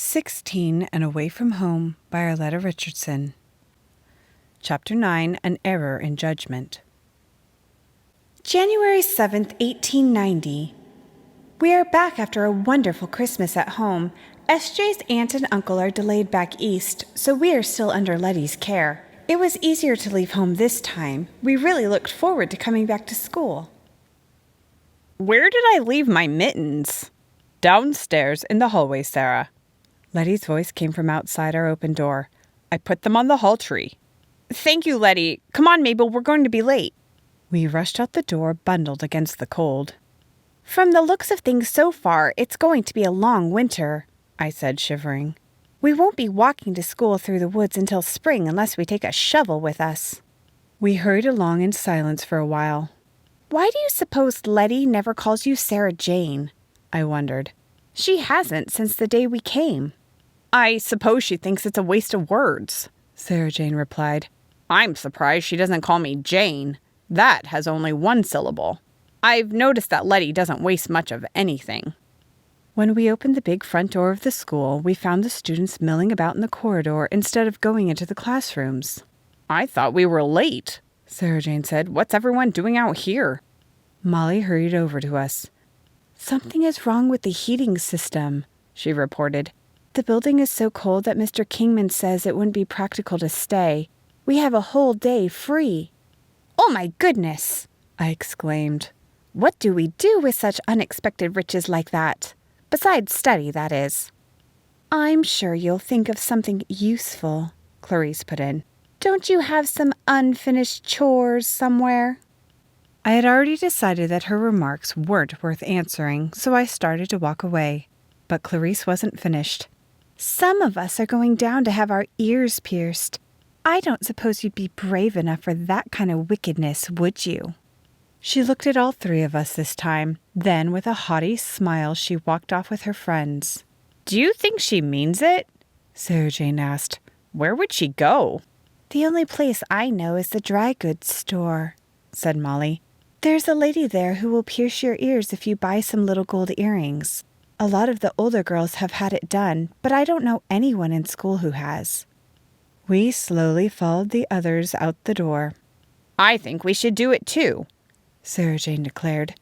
16 and Away from Home by Arleta Richardson. Chapter 9, An Error in Judgement. January 7th, 1890. We are back after a wonderful Christmas at home. SJ's aunt and uncle are delayed back east, so we are still under Letty's care. It was easier to leave home this time. We really looked forward to coming back to school. Where did I leave my mittens? Downstairs in the hallway, Sarah. Letty's voice came from outside our open door. I put them on the hall tree. Thank you, Letty. Come on, Mabel, we're going to be late. We rushed out the door, bundled against the cold. From the looks of things so far, it's going to be a long winter, I said, shivering. We won't be walking to school through the woods until spring unless we take a shovel with us. We hurried along in silence for a while. Why do you suppose Letty never calls you Sarah Jane? I wondered. She hasn't since the day we came. I suppose she thinks it's a waste of words, Sarah Jane replied. I'm surprised she doesn't call me Jane. That has only one syllable. I've noticed that Letty doesn't waste much of anything. When we opened the big front door of the school, we found the students milling about in the corridor instead of going into the classrooms. I thought we were late, Sarah Jane said. What's everyone doing out here? Molly hurried over to us. Something is wrong with the heating system, she reported. The building is so cold that Mr. Kingman says it wouldn't be practical to stay. We have a whole day free. Oh my goodness, I exclaimed. What do we do with such unexpected riches like that? Besides study, that is. I'm sure you'll think of something useful, Clarice put in. Don't you have some unfinished chores somewhere? I had already decided that her remarks weren't worth answering, so I started to walk away. But Clarice wasn't finished. Some of us are going down to have our ears pierced. I don't suppose you'd be brave enough for that kind of wickedness, would you? She looked at all three of us this time. Then, with a haughty smile, she walked off with her friends. Do you think she means it? Sarah Jane asked. Where would she go? The only place I know is the dry goods store, said Molly. There's a lady there who will pierce your ears if you buy some little gold earrings. A lot of the older girls have had it done, but I don't know anyone in school who has. We slowly followed the others out the door. I think we should do it too, Sarah Jane declared.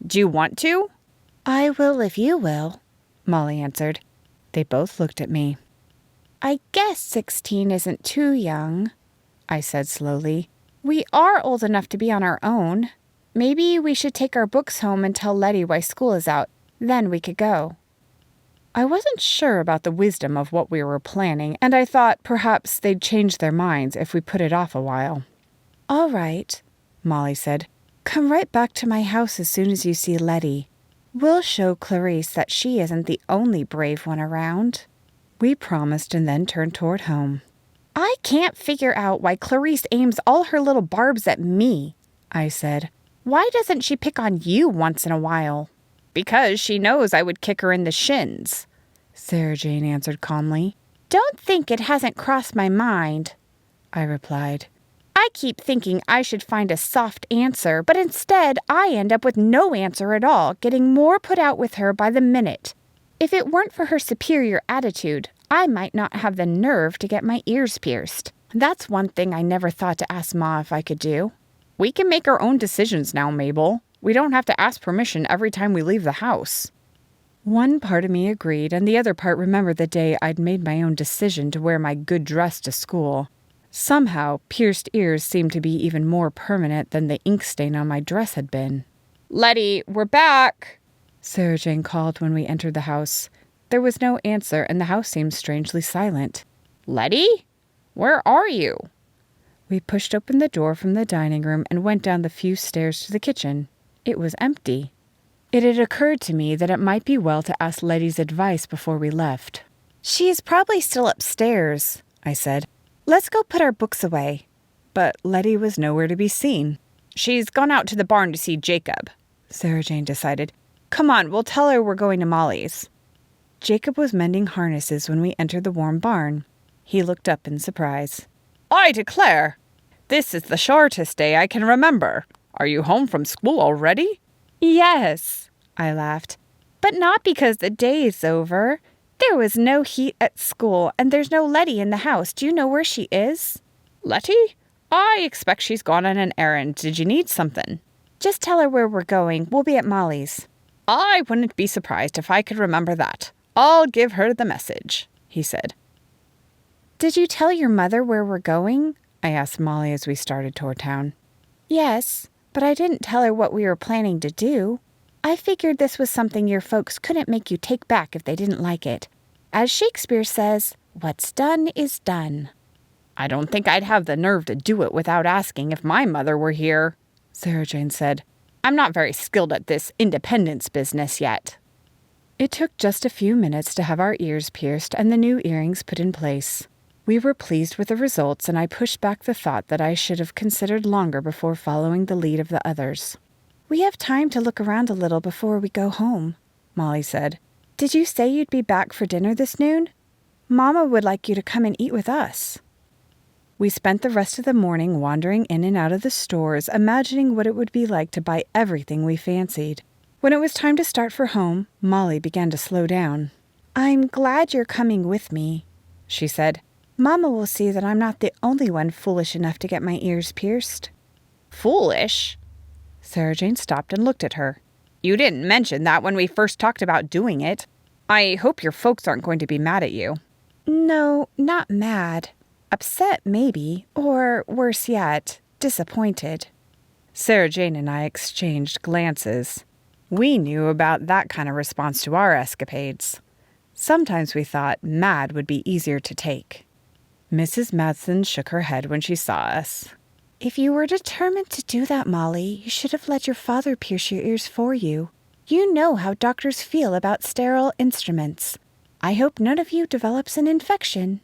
Do you want to? I will if you will, Molly answered. They both looked at me. I guess 16 isn't too young, I said slowly. We are old enough to be on our own. Maybe we should take our books home and tell Letty why school is out. Then we could go. I wasn't sure about the wisdom of what we were planning, and I thought perhaps they'd change their minds if we put it off a while. All right, Molly said. Come right back to my house as soon as you see Letty. We'll show Clarice that she isn't the only brave one around. We promised and then turned toward home. I can't figure out why Clarice aims all her little barbs at me, I said. Why doesn't she pick on you once in a while? Because she knows I would kick her in the shins, Sarah Jane answered calmly. Don't think it hasn't crossed my mind, I replied. I keep thinking I should find a soft answer, but instead I end up with no answer at all, getting more put out with her by the minute. If it weren't for her superior attitude, I might not have the nerve to get my ears pierced. That's one thing I never thought to ask Ma if I could do. We can make our own decisions now, Mabel. We don't have to ask permission every time we leave the house. One part of me agreed, and the other part remembered the day I'd made my own decision to wear my good dress to school. Somehow, pierced ears seemed to be even more permanent than the ink stain on my dress had been. Letty, we're back, Sarah Jane called when we entered the house. There was no answer, and the house seemed strangely silent. Letty? Where are you? We pushed open the door from the dining room and went down the few stairs to the kitchen. It was empty. It had occurred to me that it might be well to ask Letty's advice before we left. She is probably still upstairs, I said. Let's go put our books away. But Letty was nowhere to be seen. She's gone out to the barn to see Jacob, Sarah Jane decided. Come on, we'll tell her we're going to Molly's. Jacob was mending harnesses when we entered the warm barn. He looked up in surprise. I declare, this is the shortest day I can remember. Are you home from school already? Yes, I laughed. But not because the day is over. There was no heat at school, and there's no Letty in the house. Do you know where she is? Letty? I expect she's gone on an errand. Did you need something? Just tell her where we're going. We'll be at Molly's. I wouldn't be surprised if I could remember that. I'll give her the message, he said. Did you tell your mother where we're going? I asked Molly as we started toward town. Yes, but I didn't tell her what we were planning to do. I figured this was something your folks couldn't make you take back if they didn't like it. As Shakespeare says, what's done is done. I don't think I'd have the nerve to do it without asking if my mother were here, Sarah Jane said. I'm not very skilled at this independence business yet. It took just a few minutes to have our ears pierced and the new earrings put in place. We were pleased with the results, and I pushed back the thought that I should have considered longer before following the lead of the others. We have time to look around a little before we go home, Molly said. Did you say you'd be back for dinner this noon? Mama would like you to come and eat with us. We spent the rest of the morning wandering in and out of the stores, imagining what it would be like to buy everything we fancied. When it was time to start for home, Molly began to slow down. I'm glad you're coming with me, she said. Mama will see that I'm not the only one foolish enough to get my ears pierced. Foolish? Sarah Jane stopped and looked at her. You didn't mention that when we first talked about doing it. I hope your folks aren't going to be mad at you. No, not mad. Upset, maybe, or worse yet, disappointed. Sarah Jane and I exchanged glances. We knew about that kind of response to our escapades. Sometimes we thought mad would be easier to take. Mrs. Madsen shook her head when she saw us. If you were determined to do that, Molly, you should have let your father pierce your ears for you. You know how doctors feel about sterile instruments. I hope none of you develops an infection.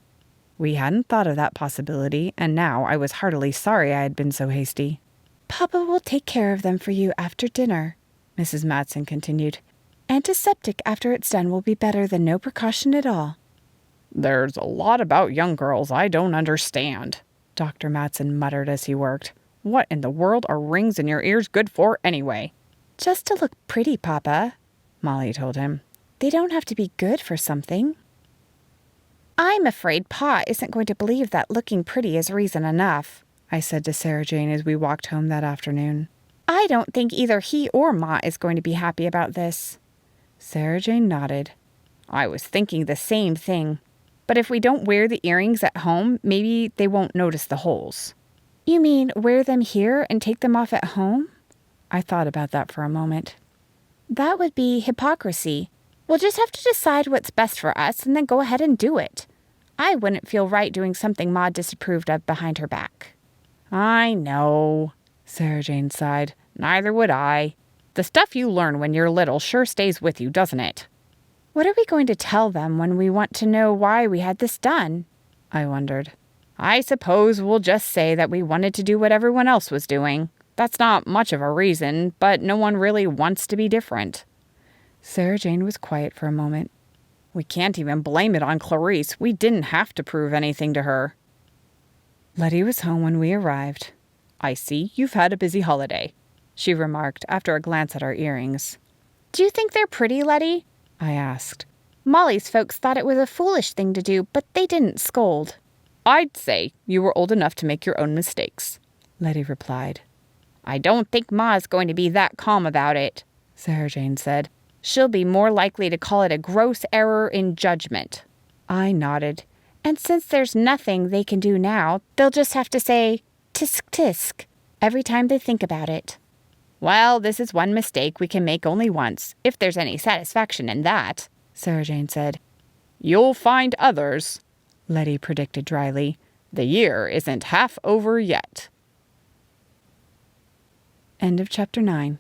We hadn't thought of that possibility, and now I was heartily sorry I had been so hasty. Papa will take care of them for you after dinner, Mrs. Madsen continued. Antiseptic after it's done will be better than no precaution at all. There's a lot about young girls I don't understand, Dr. Madsen muttered as he worked. What in the world are rings in your ears good for anyway? Just to look pretty, Papa, Molly told him. They don't have to be good for something. I'm afraid Pa isn't going to believe that looking pretty is reason enough, I said to Sarah Jane as we walked home that afternoon. I don't think either he or Ma is going to be happy about this. Sarah Jane nodded. I was thinking the same thing. But if we don't wear the earrings at home, maybe they won't notice the holes. You mean wear them here and take them off at home? I thought about that for a moment. That would be hypocrisy. We'll just have to decide what's best for us and then go ahead and do it. I wouldn't feel right doing something Ma disapproved of behind her back. I know, Sarah Jane sighed. Neither would I. The stuff you learn when you're little sure stays with you, doesn't it? What are we going to tell them when we want to know why we had this done? I wondered. I suppose we'll just say that we wanted to do what everyone else was doing. That's not much of a reason, but no one really wants to be different. Sarah Jane was quiet for a moment. We can't even blame it on Clarice. We didn't have to prove anything to her. Letty was home when we arrived. I see you've had a busy holiday, she remarked after a glance at our earrings. Do you think they're pretty, Letty? I asked. Molly's folks thought it was a foolish thing to do, but they didn't scold. I'd say you were old enough to make your own mistakes, Letty replied. I don't think Ma's going to be that calm about it, Sarah Jane said. She'll be more likely to call it a gross error in judgment. I nodded. And since there's nothing they can do now, they'll just have to say, tisk tisk, every time they think about it. Well, this is one mistake we can make only once, if there's any satisfaction in that, Sarah Jane said. You'll find others, Letty predicted dryly. The year isn't half over yet. End of chapter 9.